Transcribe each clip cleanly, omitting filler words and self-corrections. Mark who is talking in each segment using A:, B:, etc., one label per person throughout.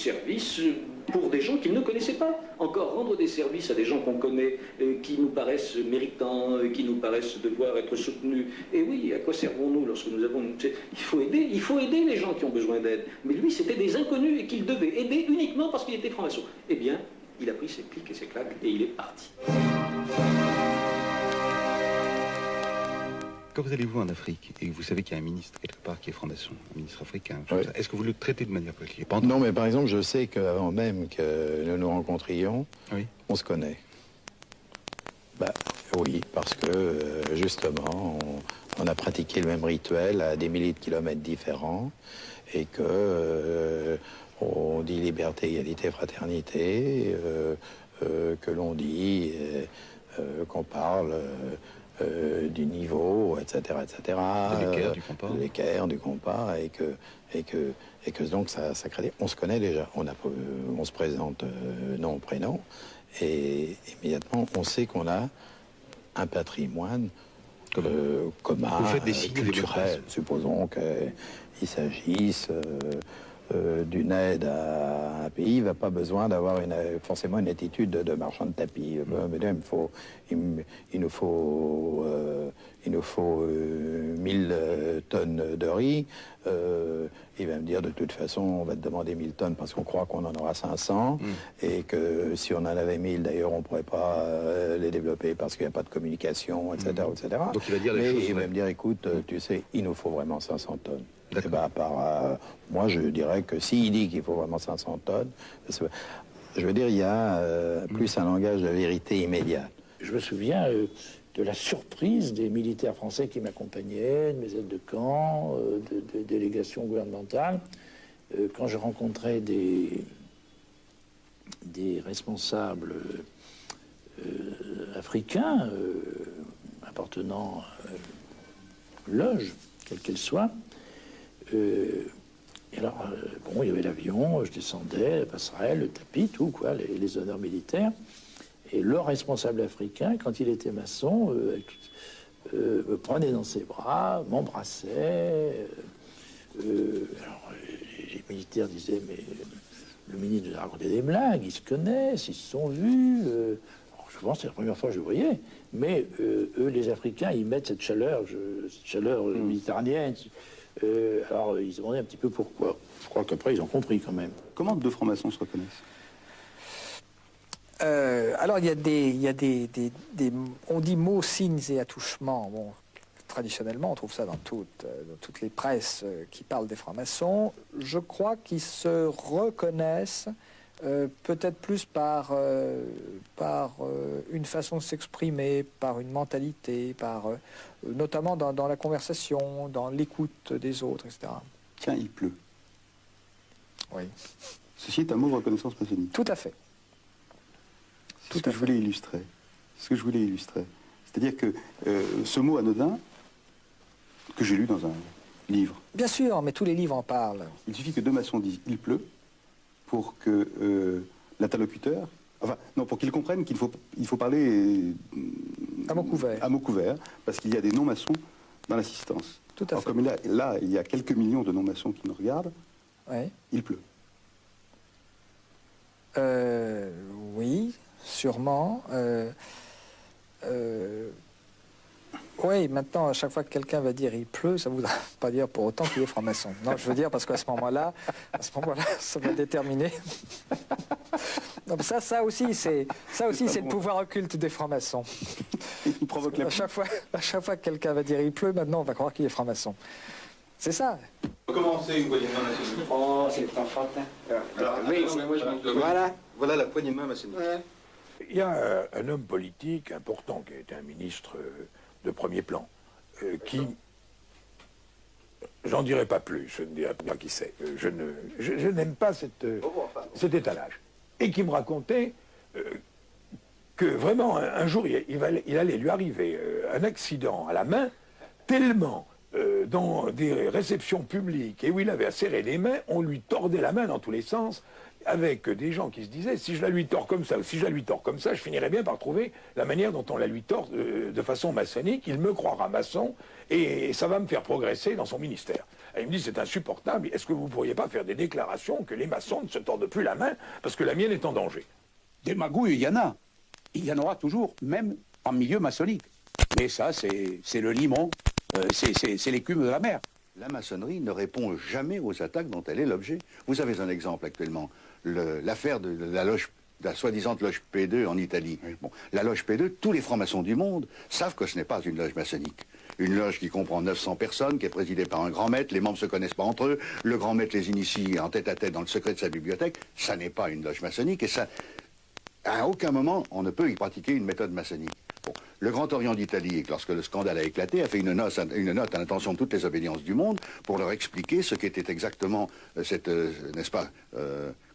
A: Services pour des gens qu'ils ne connaissaient pas. Encore rendre des services à des gens qu'on connaît, qui nous paraissent méritants, qui nous paraissent devoir être soutenus. Et oui, à quoi servons-nous lorsque nous avons... il faut aider les gens qui ont besoin d'aide. Mais lui, c'était des inconnus et qu'il devait aider uniquement parce qu'il était franc-maçon. Eh bien, il a pris ses clics et ses claques et il est parti.
B: Quand vous allez-vous en Afrique et vous savez qu'il y a un ministre quelque part qui est franc-maçon, un ministre africain,
C: oui.
B: Est-ce que vous le traitez de manière particulière?
C: Non, mais par exemple, je sais qu'avant même que nous nous rencontrions,
B: oui.
C: On se connaît. Bah, oui, parce que justement, on a pratiqué le même rituel à des milliers de kilomètres différents et que on dit liberté, égalité, fraternité, que l'on dit qu'on parle du niveau, etc., etc.
B: De l'équerre, du compas.
C: De l'équerre, du compas, et que donc ça crée. On se connaît déjà. On se présente nom, prénom, et immédiatement on sait qu'on a un patrimoine commun,
B: vous faites des signes
C: culturel. Supposons qu'il s'agisse d'une aide à un pays, il va pas besoin d'avoir forcément une attitude de marchand de tapis. Il nous faut 1000 tonnes de riz. Il va me dire, de toute façon, on va te demander 1000 tonnes parce qu'on croit qu'on en aura 500 et que si on en avait 1000, d'ailleurs, on ne pourrait pas les développer parce qu'il n'y a pas de communication, etc., etc.
B: Donc il va dire les choses.
C: Il va me dire, écoute, tu sais, il nous faut vraiment 500 tonnes. Et ben, moi, je dirais que s'il dit qu'il faut vraiment 500 tonnes, je veux dire, il y a plus un langage de vérité immédiate.
D: Je me souviens de la surprise des militaires français qui m'accompagnaient, de mes aides de camp, de délégations gouvernementales, quand je rencontrais des responsables africains appartenant à loge, quelle qu'elle soit. Et alors, bon, il y avait l'avion, je descendais, la passerelle, le tapis, tout, quoi, les honneurs militaires. Et le responsable africain, quand il était maçon, me prenait dans ses bras, m'embrassait. Alors, les militaires disaient, mais le ministre nous a raconté des blagues, ils se connaissent, ils se sont vus. Alors, je pense que c'est la première fois que je voyais. Mais eux, les Africains, ils mettent cette chaleur méditerranéenne. Alors, ils se demandaient un petit peu pourquoi. Je crois qu'après, ils ont compris quand même.
B: Comment deux francs-maçons se reconnaissent?
E: Alors, il y a on dit mots, signes et attouchements. Bon, traditionnellement, on trouve ça dans toutes les presses qui parlent des francs-maçons. Je crois qu'ils se reconnaissent peut-être plus par une façon de s'exprimer, par une mentalité, notamment dans la conversation, dans l'écoute des autres, etc.
B: Tiens, il pleut.
E: Oui.
B: Ceci est un mot de reconnaissance maçonnique.
E: Tout à fait.
B: C'est ce que je voulais illustrer. C'est ce que je voulais illustrer. C'est-à-dire que ce mot anodin, que j'ai lu dans un livre.
E: Bien sûr, mais tous les livres en parlent.
B: Il suffit que deux maçons disent « il pleut » pour que l'interlocuteur... Enfin, non, pour qu'il comprenne qu'il faut parler...
E: à mot couvert.
B: À mot couvert, parce qu'il y a des non-maçons dans l'assistance.
E: Tout à fait.
B: Comme là, il y a quelques millions de non-maçons qui nous regardent,
E: ouais.
B: Il pleut.
E: Oui, sûrement. Oui, maintenant, à chaque fois que quelqu'un va dire « il pleut », ça ne voudra pas dire pour autant qu'il est franc-maçon. Non, je veux dire parce qu'à ce moment-là, ça va déterminer. Donc ça aussi, c'est le pouvoir occulte des francs-maçons.
B: Il provoque la...
E: À chaque fois que quelqu'un va dire « il pleut », maintenant, on va croire qu'il est franc-maçon. C'est ça.
B: On va commencer une poignée de main maçonnique.
F: Oh, c'est enfantin.
B: Voilà la poignée de main maçonnique. Ouais.
D: Il y a un homme politique important qui a été un ministre de premier plan, qui, j'en dirai pas plus, je ne dirai pas qui c'est, je n'aime pas cet étalage, et qui me racontait que vraiment un jour il allait lui arriver un accident à la main, tellement dans des réceptions publiques et où il avait à serrer les mains, on lui tordait la main dans tous les sens, avec des gens qui se disaient, si je la lui tords comme ça, ou si je la lui tords comme ça, je finirai bien par trouver la manière dont on la lui tord de façon maçonnique, il me croira maçon, et ça va me faire progresser dans son ministère.
F: Et il me dit, c'est insupportable, est-ce que vous ne pourriez pas faire des déclarations que les maçons ne se tordent plus la main parce que la mienne est en danger?
G: Des magouilles, il y en a. Il y en aura toujours, même en milieu maçonnique. Mais ça, c'est le limon, c'est l'écume de la mer.
B: La maçonnerie ne répond jamais aux attaques dont elle est l'objet. Vous avez un exemple actuellement, l'affaire de la loge, de la soi-disant loge P2 en Italie. Bon, la loge P2, tous les francs-maçons du monde savent que ce n'est pas une loge maçonnique. Une loge qui comprend 900 personnes, qui est présidée par un grand maître, les membres ne se connaissent pas entre eux, le grand maître les initie en tête-à-tête dans le secret de sa bibliothèque, ça n'est pas une loge maçonnique et ça, à aucun moment, on ne peut y pratiquer une méthode maçonnique. Bon, le Grand Orient d'Italie, lorsque le scandale a éclaté, a fait une note à l'intention de toutes les obédiences du monde pour leur expliquer ce qu'était exactement cette, n'est-ce pas,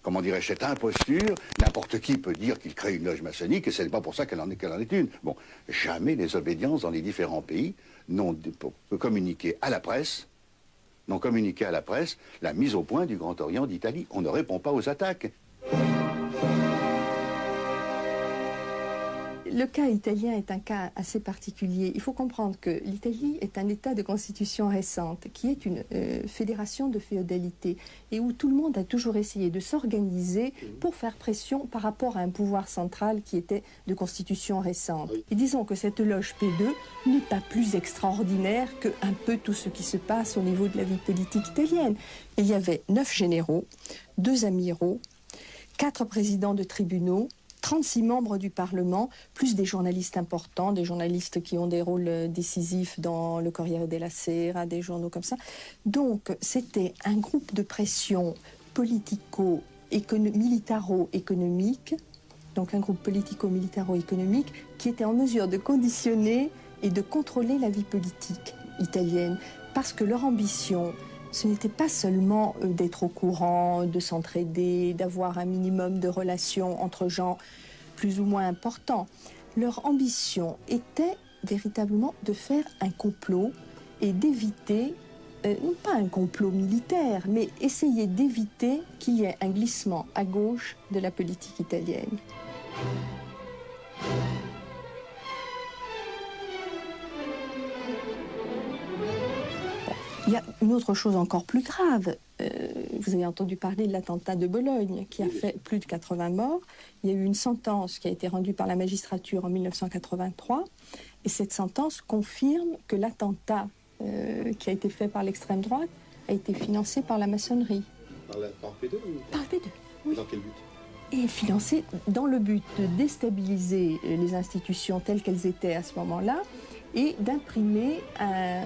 B: comment dirais-je, cette imposture. N'importe qui peut dire qu'il crée une loge maçonnique et ce n'est pas pour ça qu'elle en est une. Bon, jamais les obédiences dans les différents pays n'ont communiqué à la presse, la mise au point du Grand Orient d'Italie. On ne répond pas aux attaques.
H: Le cas italien est un cas assez particulier. Il faut comprendre que l'Italie est un État de constitution récente, qui est une fédération de féodalité, et où tout le monde a toujours essayé de s'organiser pour faire pression par rapport à un pouvoir central qui était de constitution récente. Et disons que cette loge P2 n'est pas plus extraordinaire qu'un peu tout ce qui se passe au niveau de la vie politique italienne. Il y avait 9 généraux, 2 amiraux, 4 présidents de tribunaux, 36 membres du Parlement, plus des journalistes importants, des journalistes qui ont des rôles décisifs dans le Corriere della Sera, des journaux comme ça. Donc, c'était un groupe de pression militaro-économique, donc un groupe politico-militaro-économique qui était en mesure de conditionner et de contrôler la vie politique italienne, parce que leur ambition, ce n'était pas seulement d'être au courant, de s'entraider, d'avoir un minimum de relations entre gens plus ou moins importants. Leur ambition était véritablement de faire un complot et d'éviter, non pas un complot militaire, mais essayer d'éviter qu'il y ait un glissement à gauche de la politique italienne. Il y a une autre chose encore plus grave. Vous avez entendu parler de l'attentat de Bologne qui a fait plus de 80 morts. Il y a eu une sentence qui a été rendue par la magistrature en 1983. Et cette sentence confirme que l'attentat qui a été fait par l'extrême droite a été financé par la maçonnerie.
B: Par P2 ou...
H: Par P2, oui.
B: Dans quel but?
H: Et financé dans le but de déstabiliser les institutions telles qu'elles étaient à ce moment-là, et d'imprimer un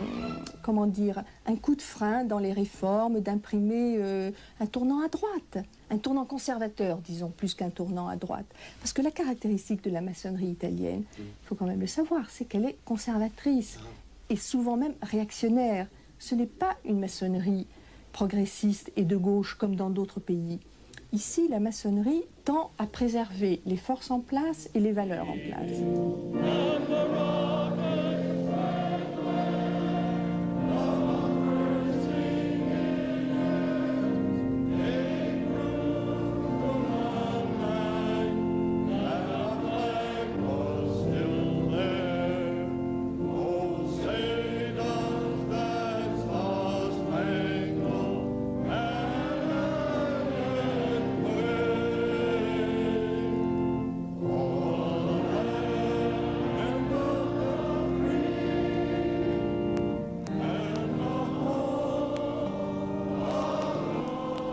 H: coup de frein dans les réformes, d'imprimer un tournant à droite, un tournant conservateur, disons, plus qu'un tournant à droite. Parce que la caractéristique de la maçonnerie italienne, il faut quand même le savoir, c'est qu'elle est conservatrice et souvent même réactionnaire. Ce n'est pas une maçonnerie progressiste et de gauche comme dans d'autres pays. Ici, la maçonnerie tend à préserver les forces en place et les valeurs en place.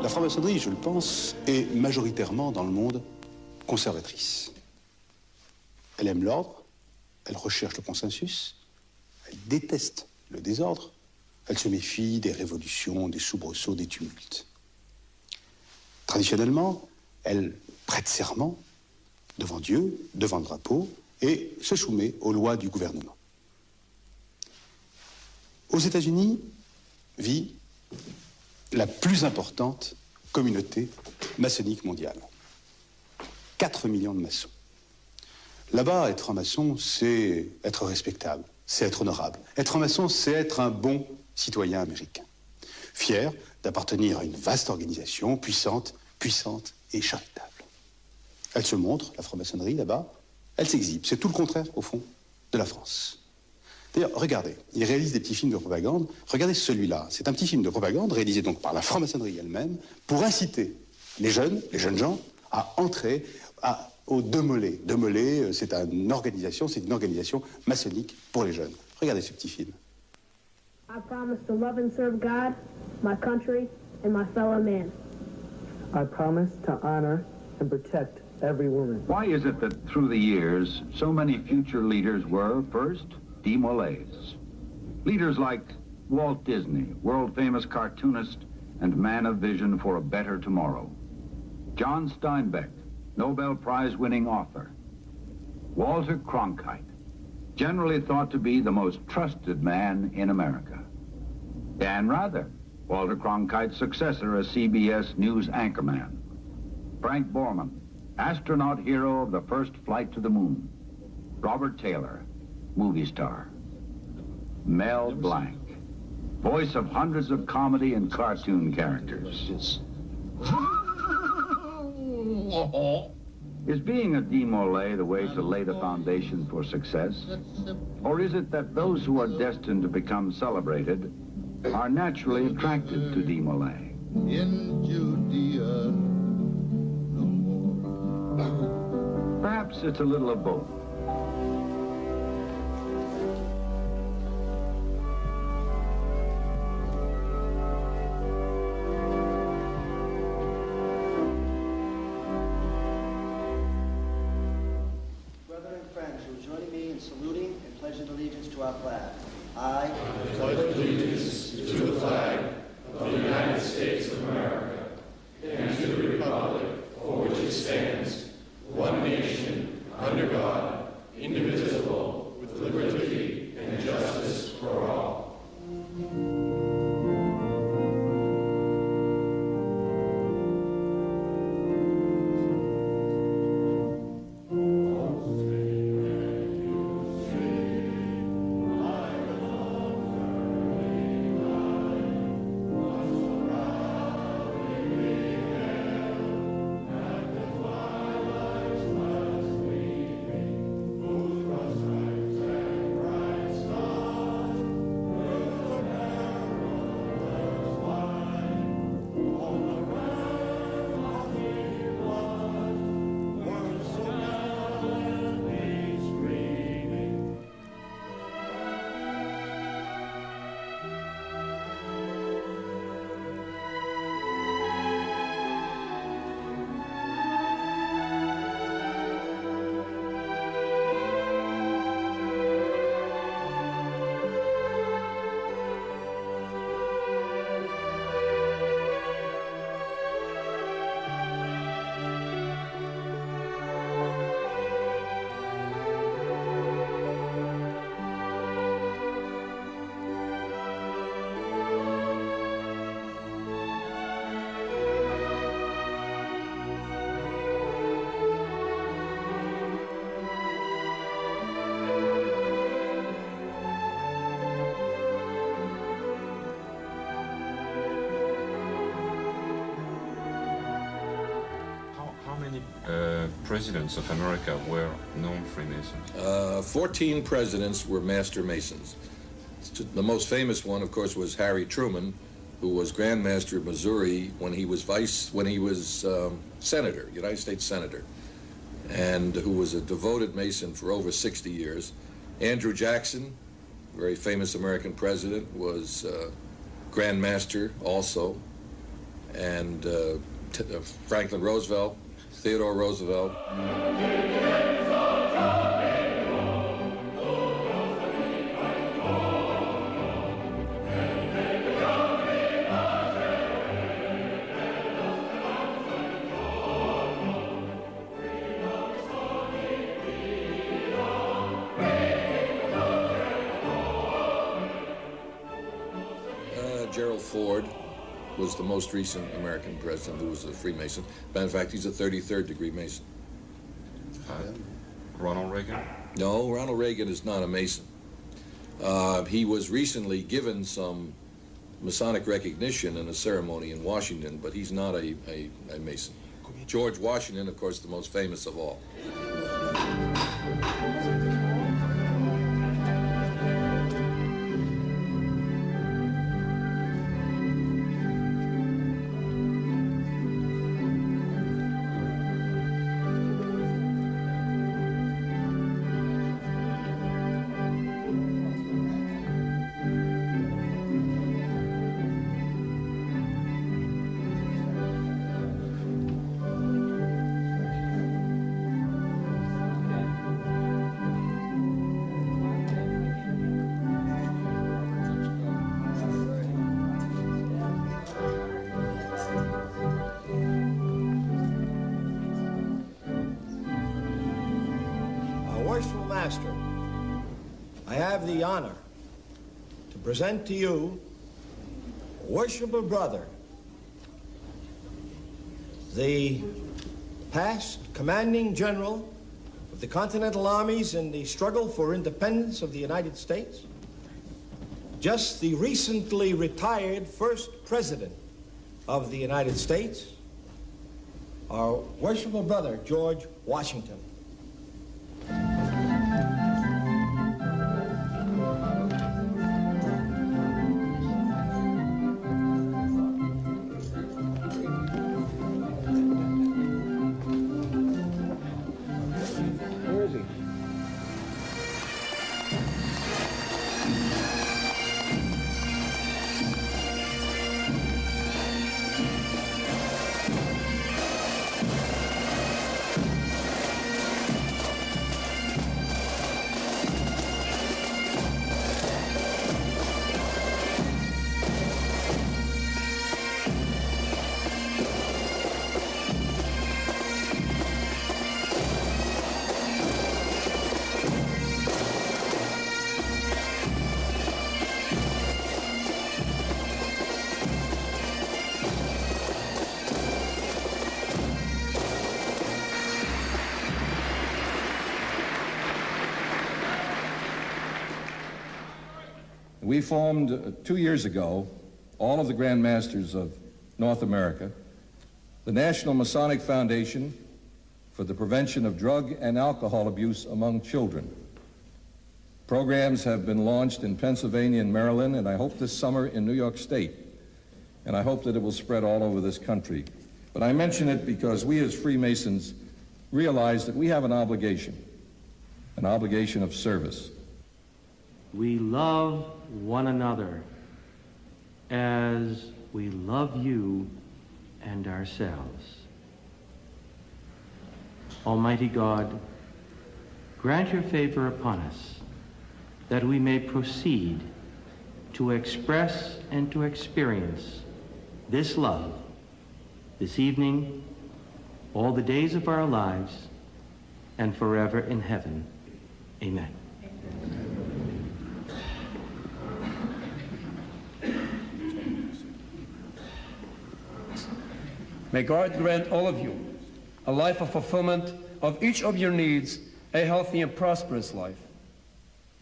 B: La franc-maçonnerie, je le pense, est majoritairement dans le monde conservatrice. Elle aime l'ordre, elle recherche le consensus, elle déteste le désordre, elle se méfie des révolutions, des soubresauts, des tumultes. Traditionnellement, elle prête serment devant Dieu, devant le drapeau, et se soumet aux lois du gouvernement. Aux États-Unis vit la plus importante communauté maçonnique mondiale. 4 millions de maçons. Là-bas, être un maçon, c'est être respectable, c'est être honorable. Être un maçon, c'est être un bon citoyen américain. Fier d'appartenir à une vaste organisation puissante et charitable. Elle se montre, la franc-maçonnerie, là-bas, elle s'exhibe. C'est tout le contraire, au fond, de la France.
I: D'ailleurs, regardez, il réalise des petits films de propagande. Regardez celui-là. C'est un petit film de propagande réalisé donc par la franc-maçonnerie elle-même pour inciter les jeunes gens à entrer au Demolay. Demolay, c'est une organisation maçonnique pour les jeunes. Regardez ce petit film.
J: I promise to love and serve God, my country, and my fellow man.
K: I promise to honor and protect every woman.
L: Why is it that through the years, so many future leaders were, first, demolays? Leaders like Walt Disney, world-famous cartoonist and man of vision for a better tomorrow. John Steinbeck, Nobel Prize-winning author. Walter Cronkite, generally thought to be the most trusted man in America. Dan Rather, Walter Cronkite's successor as CBS News anchorman. Frank Borman, astronaut hero of the first flight to the moon. Robert Taylor, movie star. Mel Blanc, voice of hundreds of comedy and cartoon characters. Is being a demolay the way to lay the foundation for success? Or is it that those who are destined to become celebrated are naturally attracted to demolay? In Judea, no more. Perhaps it's a little of both.
M: Presidents of America were known Freemasons?
N: 14 presidents were Master Masons. The most famous one, of course, was Harry Truman, who was Grand Master of Missouri when he was senator, United States Senator, and who was a devoted Mason for over 60 years. Andrew Jackson, very famous American president, was Grand Master also, and Franklin Roosevelt, Theodore Roosevelt. Gerald Ford was the most recent American president who was a Freemason. Matter of fact, he's a 33rd degree Mason.
M: Ronald Reagan?
N: No, Ronald Reagan is not a Mason. He was recently given some Masonic recognition in a ceremony in Washington, but he's not a Mason. George Washington, of course, the most famous of all.
O: Worshipful Master, I have the honor to present to you a worshipful brother, the past commanding general of the Continental Armies in the struggle for independence of the United States, just the recently retired first president of the United States, our worshipful brother, George Washington.
N: We formed 2 years ago, all of the Grand Masters of North America, the National Masonic Foundation for the Prevention of Drug and Alcohol Abuse among Children. Programs have been launched in Pennsylvania and Maryland, and I hope this summer in New York State. And I hope that it will spread all over this country. But I mention it because we as Freemasons realize that we have an obligation of service.
P: We love one another as we love you and ourselves. Almighty God, grant your favor upon us that we may proceed to express and to experience this love this evening, all the days of our lives, and forever in heaven. Amen.
Q: May God grant all of you a life of fulfillment of each of your needs, a healthy and prosperous life.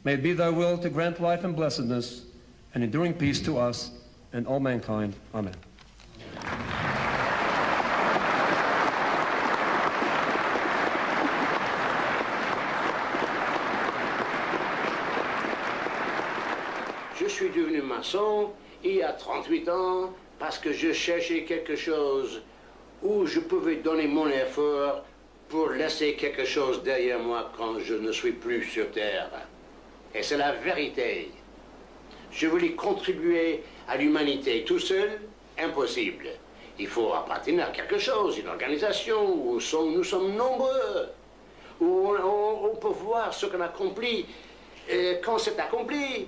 Q: May it be thy will to grant life and blessedness and enduring peace to us and all mankind. Amen.
R: Je suis devenu maçon il y a 38 ans parce que je cherchais quelque chose où je pouvais donner mon effort pour laisser quelque chose derrière moi quand je ne suis plus sur Terre. Et c'est la vérité. Je voulais contribuer à l'humanité. Tout seul, impossible. Il faut appartenir à quelque chose, une organisation où nous sommes nombreux, où on peut voir ce qu'on accomplit quand c'est accompli.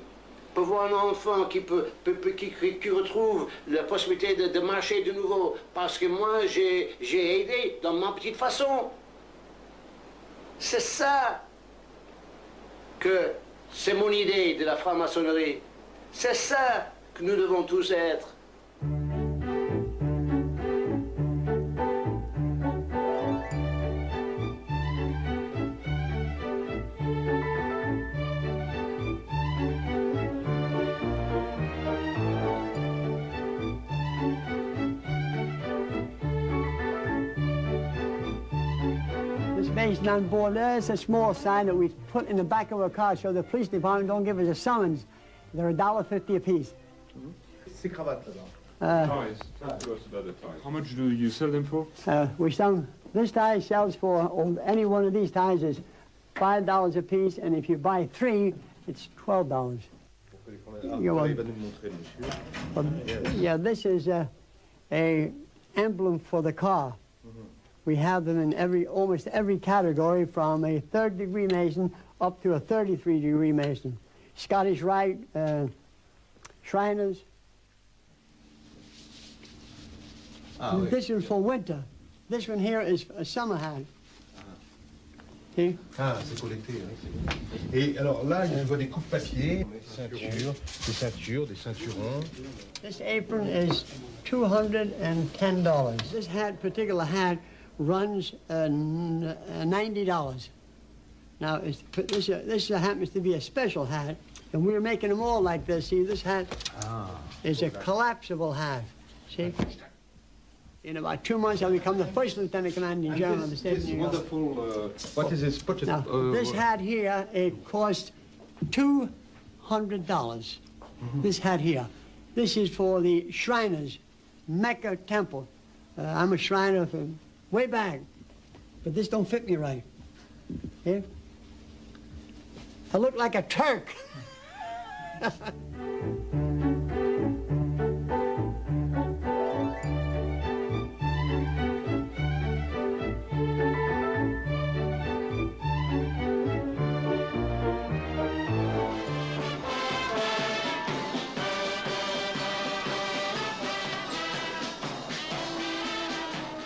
R: On peut voir un enfant qui retrouve la possibilité de marcher de nouveau parce que moi j'ai aidé dans ma petite façon. C'est ça que c'est mon idée de la franc-maçonnerie. C'est ça que nous devons tous être.
S: Mason on board, there's a small sign that we put in the back of our car so the police department don't give us a summons. They're $1.50 a piece.
T: Ces cravates là. Ties. Talk to us about the ties. How much do you sell them for?
S: We sell this tie sells for any one of these ties is $5 a piece, and if you buy 3, it's $12. Yeah, this is a emblem for the car. We have them in almost every category, from a 3rd-degree Mason up to a 33-degree Mason. Scottish Rite, Shriners. This is for winter. This one here is a summer hat.
I: Ah, c'est collecté. Hein, et alors là, je vois des coupes papier, des ceintures, des ceinturons.
S: This apron is $210. This particular hat runs $90. Now, this happens to be a special hat, and we're making them all like this. See, this hat is a collapsible hat. See? In about 2 months, I'll become the first Lieutenant Commanding General of the State of New York.
I: Wonderful. What is this?
S: Now, this hat here, it cost $200. This hat here. This is for the Shriners, Mecca Temple. I'm a Shriner from way back, but this don't fit me right. Yeah? I look like a Turk.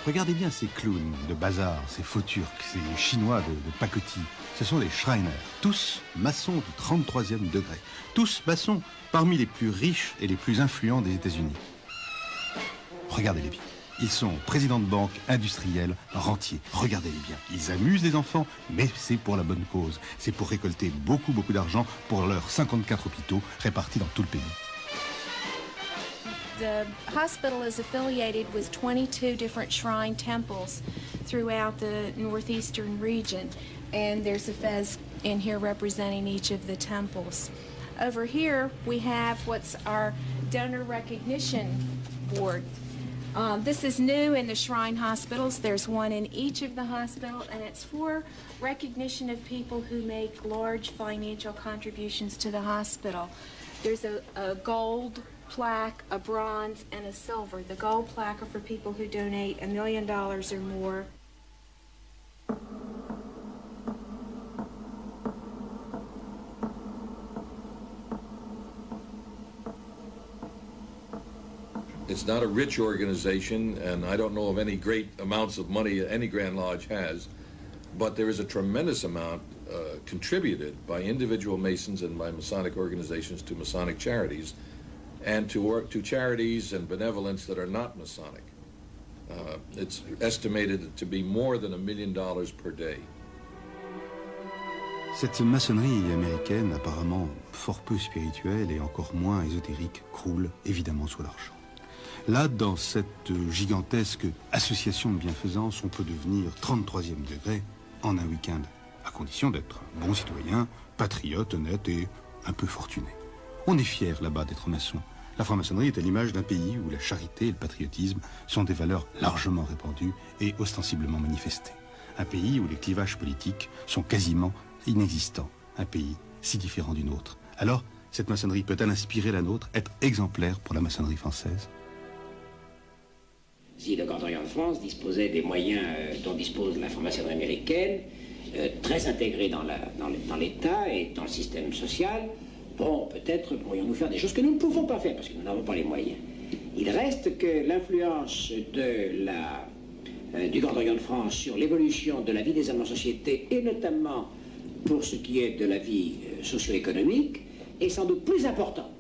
I: Regardez bien ces clowns de bazar, ces faux turcs, ces chinois de pacotille. Ce sont des Shriners, tous maçons du 33e degré. Tous maçons parmi les plus riches et les plus influents des États-Unis. Regardez-les bien. Ils sont présidents de banque, industriels, rentiers. Regardez-les bien. Ils amusent les enfants, mais c'est pour la bonne cause. C'est pour récolter beaucoup d'argent pour leurs 54 hôpitaux répartis dans tout le pays.
U: The hospital is affiliated with 22 different shrine temples throughout the northeastern region, and there's a fez in here representing each of the temples. Over here, we have what's our donor recognition board. This is new in the shrine hospitals. There's one in each of the hospitals, and it's for recognition of people who make large financial contributions to the hospital. There's a gold plaque, a bronze, and a silver. The gold plaque are for people who donate $1 million or more.
N: It's not a rich organization, and I don't know of any great amounts of money any Grand Lodge has, but there is a tremendous amount contributed by individual Masons and by Masonic organizations to Masonic charities, and to charities and benevolence that are not Masonic. It's estimated to be more than $1 million per day.
I: Cette maçonnerie américaine, apparemment fort peu spirituelle et encore moins ésotérique, croule évidemment sous l'argent. Là, dans cette gigantesque association de bienfaisance, on peut devenir 33e degré en un week-end, à condition d'être un bon citoyen, patriote, honnête et un peu fortuné. On est fier là-bas d'être maçon. La franc-maçonnerie est à l'image d'un pays où la charité et le patriotisme sont des valeurs largement répandues et ostensiblement manifestées. Un pays où les clivages politiques sont quasiment inexistants. Un pays si différent du nôtre. Alors, cette maçonnerie peut-elle inspirer la nôtre, être exemplaire pour la maçonnerie française?
V: Si le Grand Orient de France disposait des moyens dont dispose la franc-maçonnerie américaine, très intégrée dans l'État et dans le système social, bon, peut-être pourrions-nous faire des choses que nous ne pouvons pas faire parce que nous n'avons pas les moyens. Il reste que l'influence du Grand Orient de France sur l'évolution de la vie des hommes en société, et notamment pour ce qui est de la vie socio-économique, est sans doute plus importante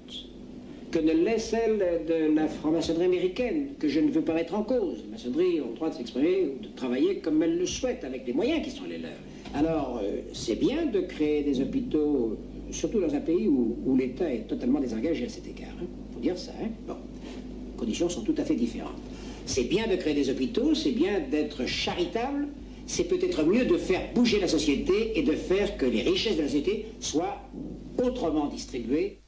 V: que ne l'est celle de la franc-maçonnerie américaine, que je ne veux pas mettre en cause. Les maçonneries ont le droit de s'exprimer ou de travailler comme elles le souhaitent, avec les moyens qui sont les leurs. Alors, c'est bien de créer des hôpitaux, surtout dans un pays où l'État est totalement désengagé à cet égard. Il faut dire ça, hein. Bon, les conditions sont tout à fait différentes. C'est bien de créer des hôpitaux, c'est bien d'être charitable, c'est peut-être mieux de faire bouger la société et de faire que les richesses de la société soient autrement distribuées.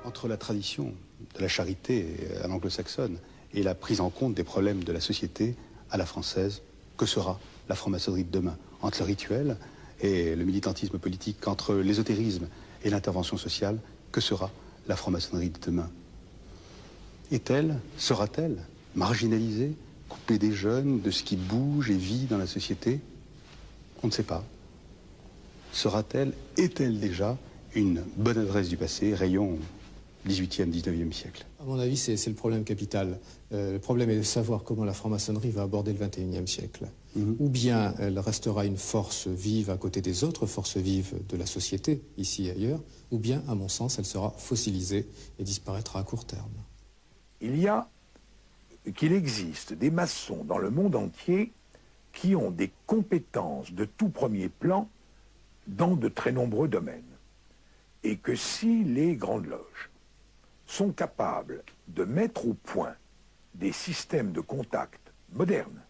I: Entre la tradition de la charité à l'anglo-saxonne et la prise en compte des problèmes de la société à la française, que sera la franc-maçonnerie de demain? Entre le rituel et le militantisme politique, entre l'ésotérisme et l'intervention sociale, que sera la franc-maçonnerie de demain? Est-elle, sera-t-elle marginalisée, coupée des jeunes, de ce qui bouge et vit dans la société? On ne sait pas. Sera-t-elle, est-elle déjà une bonne adresse du passé, rayon 18e, 19e siècle?
A: À mon avis, c'est le problème capital. Le problème est de savoir comment la franc-maçonnerie va aborder le XXIe siècle. Ou bien elle restera une force vive à côté des autres forces vives de la société, ici et ailleurs, ou bien, à mon sens, elle sera fossilisée et disparaîtra à court terme.
F: Qu'il existe des maçons dans le monde entier qui ont des compétences de tout premier plan dans de très nombreux domaines. Et que si les grandes loges sont capables de mettre au point des systèmes de contact modernes,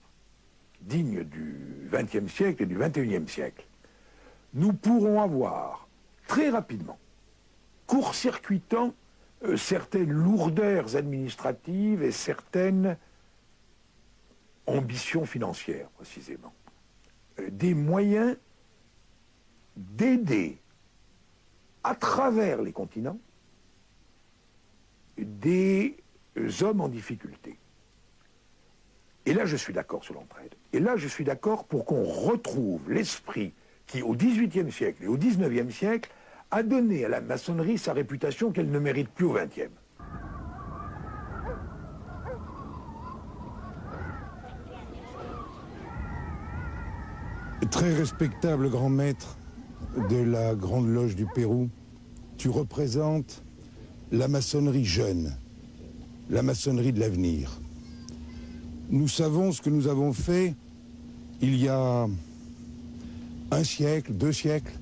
F: dignes du XXe siècle et du XXIe siècle, nous pourrons avoir très rapidement, court-circuitant certaines lourdeurs administratives et certaines ambitions financières, précisément, des moyens d'aider à travers les continents des hommes en difficulté. Et là, je suis d'accord sur l'entraide. Et là, je suis d'accord pour qu'on retrouve l'esprit qui, au XVIIIe siècle et au XIXe siècle, a donné à la maçonnerie sa réputation qu'elle ne mérite plus au XXe.
C: Très respectable grand maître de la Grande Loge du Pérou, tu représentes la maçonnerie jeune, la maçonnerie de l'avenir. Nous savons ce que nous avons fait il y a 1 siècle, 2 siècles,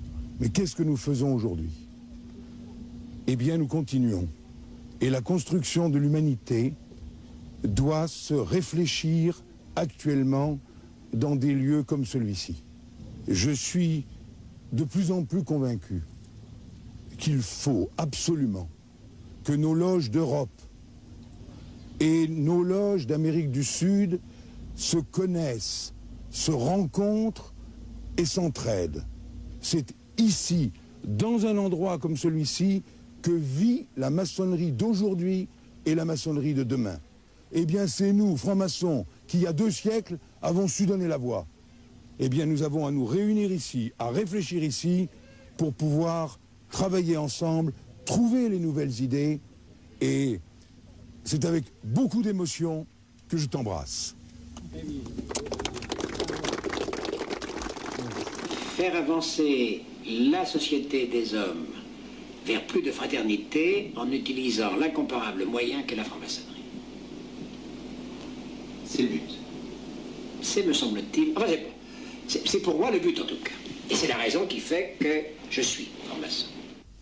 C: mais qu'est-ce que nous faisons aujourd'hui? Eh bien, nous continuons. Et la construction de l'humanité doit se réfléchir actuellement dans des lieux comme celui-ci. Je suis de plus en plus convaincu qu'il faut absolument que nos loges d'Europe et nos loges d'Amérique du Sud se connaissent, se rencontrent et s'entraident. C'est ici, dans un endroit comme celui-ci, que vit la maçonnerie d'aujourd'hui et la maçonnerie de demain. Eh bien, c'est nous, francs-maçons, qui, il y a 2 siècles, avons su donner la voie. Eh bien, nous avons à nous réunir ici, à réfléchir ici, pour pouvoir travailler ensemble, trouver les nouvelles idées, et c'est avec beaucoup d'émotion que je t'embrasse.
V: Faire avancer la société des hommes vers plus de fraternité en utilisant l'incomparable moyen qu'est la franc-maçonnerie. C'est le but. C'est, me semble-t-il, enfin c'est pour moi le but en tout cas. Et c'est la raison qui fait que je suis franc-maçon.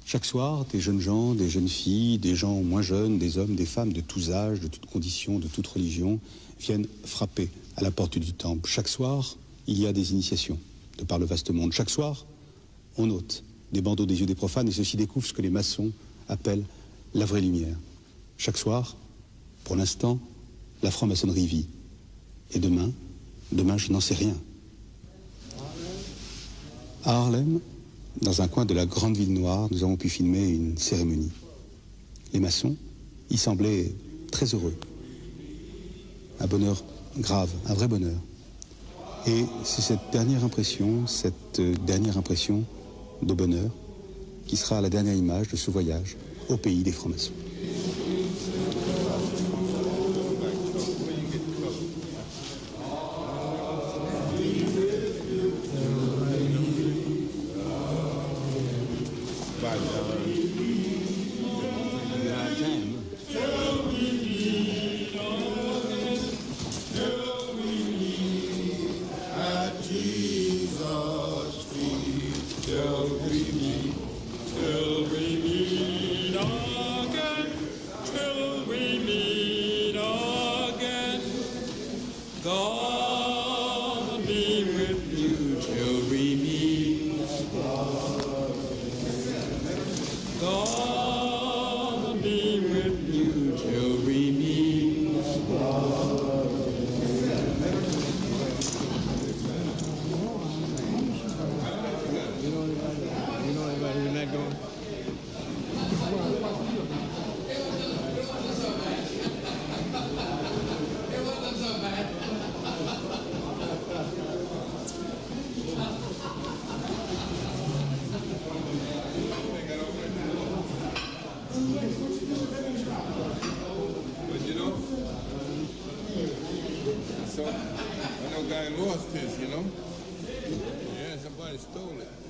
I: Chaque soir, des jeunes gens, des jeunes filles, des gens moins jeunes, des hommes, des femmes de tous âges, de toutes conditions, de toute religion, viennent frapper à la porte du temple. Chaque soir, il y a des initiations de par le vaste monde. Chaque soir, on ôte des bandeaux des yeux des profanes et ceux-ci découvrent ce que les maçons appellent la vraie lumière. Chaque soir, pour l'instant, la franc-maçonnerie vit. Et demain, je n'en sais rien. À Harlem, dans un coin de la grande ville noire, nous avons pu filmer une cérémonie. Les maçons y semblaient très heureux. Un bonheur grave, un vrai bonheur. Et c'est cette dernière impression de bonheur qui sera la dernière image de ce voyage au pays des francs-maçons.
D: lost his, you know? Yeah, somebody stole it.